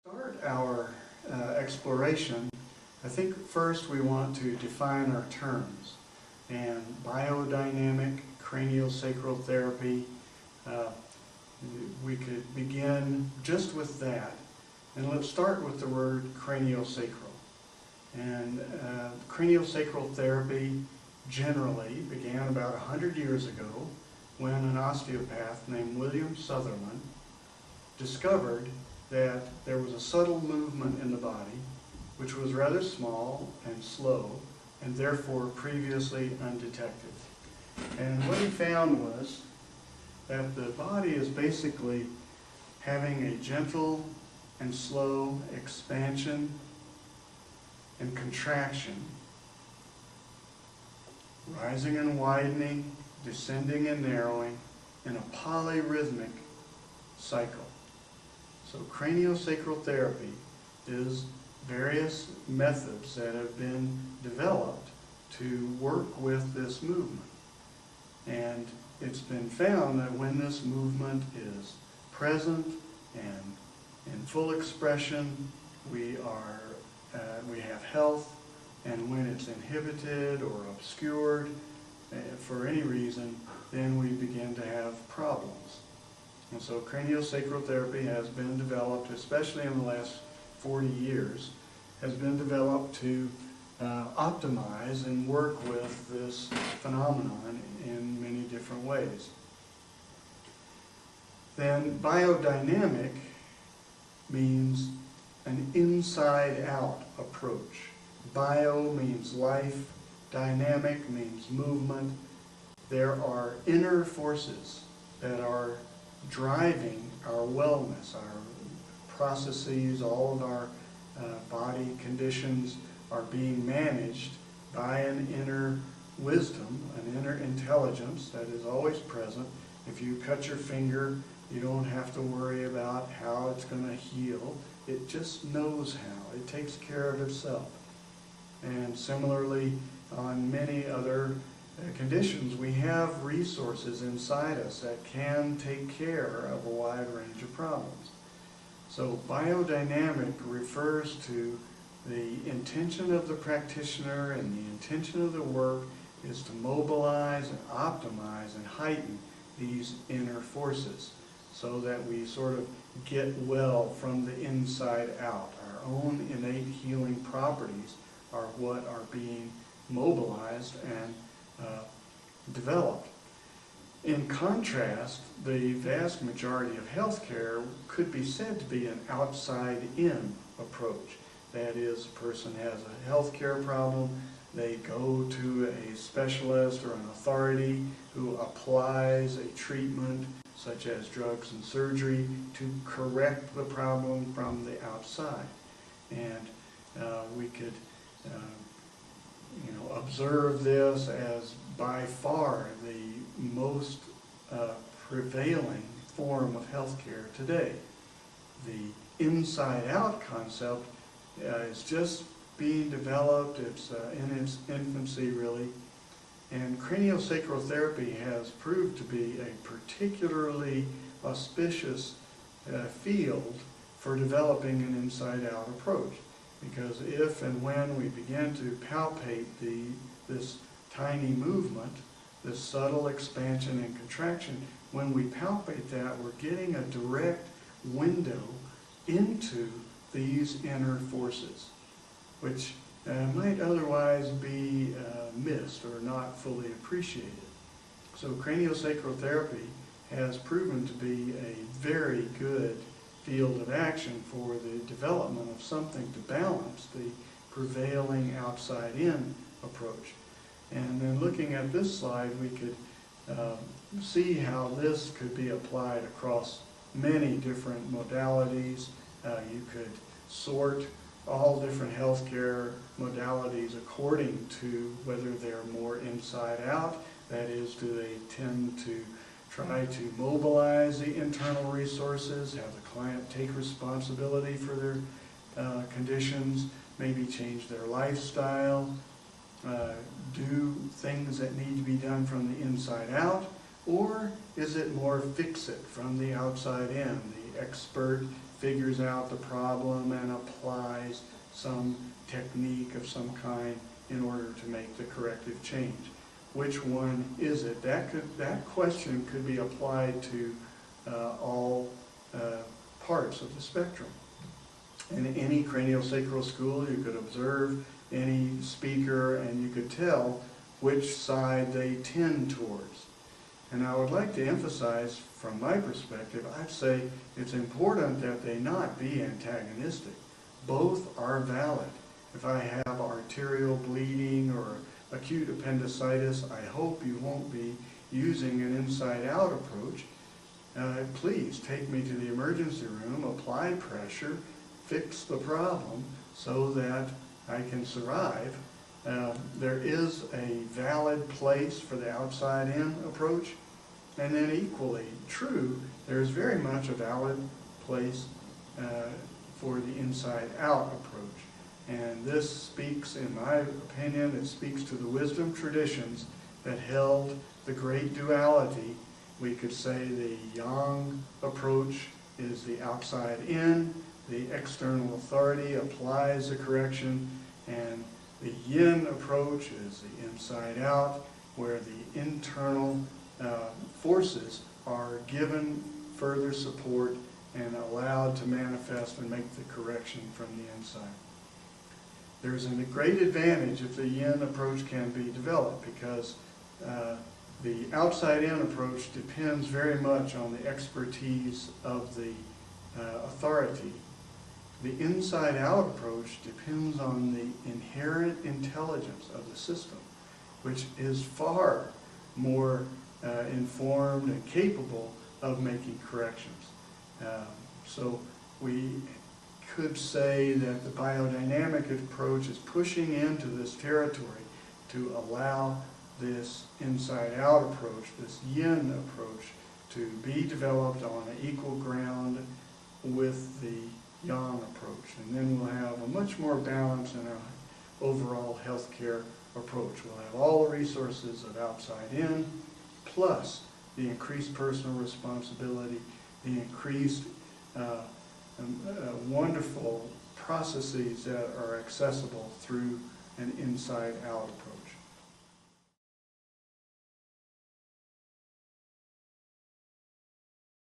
Start our exploration, I think first we want to define our terms. And biodynamic craniosacral therapy, we could begin just with that. And let's start with the word craniosacral. And craniosacral therapy generally began about 100 years ago when an osteopath named William Sutherland discovered that there was a subtle movement in the body which was rather small and slow and therefore previously undetected. And what he found was that the body is basically having a gentle and slow expansion and contraction, rising and widening, descending and narrowing in a polyrhythmic cycle. So craniosacral therapy is various methods that have been developed to work with this movement. And it's been found that when this movement is present and in full expression, we have health, and when it's inhibited or obscured for any reason, then we begin to have problems. And so craniosacral therapy has been developed, especially in the last 40 years, has been developed to optimize and work with this phenomenon in many different ways. Then biodynamic means an inside-out approach. Bio means life, dynamic means movement. There are inner forces that are driving our wellness, our processes, all of our body conditions are being managed by an inner wisdom, an inner intelligence that is always present. If you cut your finger, you don't have to worry about how it's going to heal. It just knows how. It takes care of itself. And similarly, on many other conditions, we have resources inside us that can take care of a wide range of problems. So biodynamic refers to the intention of the practitioner, and the intention of the work is to mobilize and optimize and heighten these inner forces so that we sort of get well from the inside out. Our own innate healing properties are what are being mobilized and developed. In contrast, the vast majority of healthcare could be said to be an outside-in approach. That is, a person has a healthcare problem, they go to a specialist or an authority who applies a treatment such as drugs and surgery to correct the problem from the outside. And we could observe this as by far the most prevailing form of healthcare today. The inside-out concept is just being developed. It's in its infancy, really. And craniosacral therapy has proved to be a particularly auspicious field for developing an inside-out approach. Because if and when we begin to palpate this tiny movement, this subtle expansion and contraction, when we palpate that, we're getting a direct window into these inner forces, which might otherwise be missed or not fully appreciated. So craniosacral therapy has proven to be a very good field of action for the development of something to balance the prevailing outside-in approach. And then looking at this slide, we could see how this could be applied across many different modalities. You could sort all different healthcare modalities according to whether they're more inside out. That is, do they tend to try to mobilize the internal resources, have the client take responsibility for their conditions, maybe change their lifestyle, do things that need to be done from the inside out, or is it more fix it from the outside in, the expert figures out the problem and applies some technique of some kind in order to make the corrective change. Which one is it? That question could be applied to all parts of the spectrum. In any craniosacral school, you could observe any speaker and you could tell which side they tend towards. And I would like to emphasize, from my perspective, I'd say it's important that they not be antagonistic. Both are valid. If I have arterial bleeding or acute appendicitis, I hope you won't be using an inside-out approach. Please take me to the emergency room, apply pressure, fix the problem so that I can survive. There is a valid place for the outside-in approach, and then equally true, there's very much a valid place for the inside-out approach. And this speaks, in my opinion, it speaks to the wisdom traditions that held the great duality. We could say the yang approach is the outside in, the external authority applies the correction, and the yin approach is the inside out, where the internal forces are given further support and allowed to manifest and make the correction from the inside. There's a great advantage if the yin approach can be developed, because the outside-in approach depends very much on the expertise of the authority. The inside-out approach depends on the inherent intelligence of the system, which is far more informed and capable of making corrections. So we could say that the biodynamic approach is pushing into this territory to allow this inside-out approach, this yin approach, to be developed on an equal ground with the yang approach. And then we'll have a much more balance in our overall healthcare approach. We'll have all the resources of outside in, plus the increased personal responsibility, the increased wonderful processes that are accessible through an inside-out approach.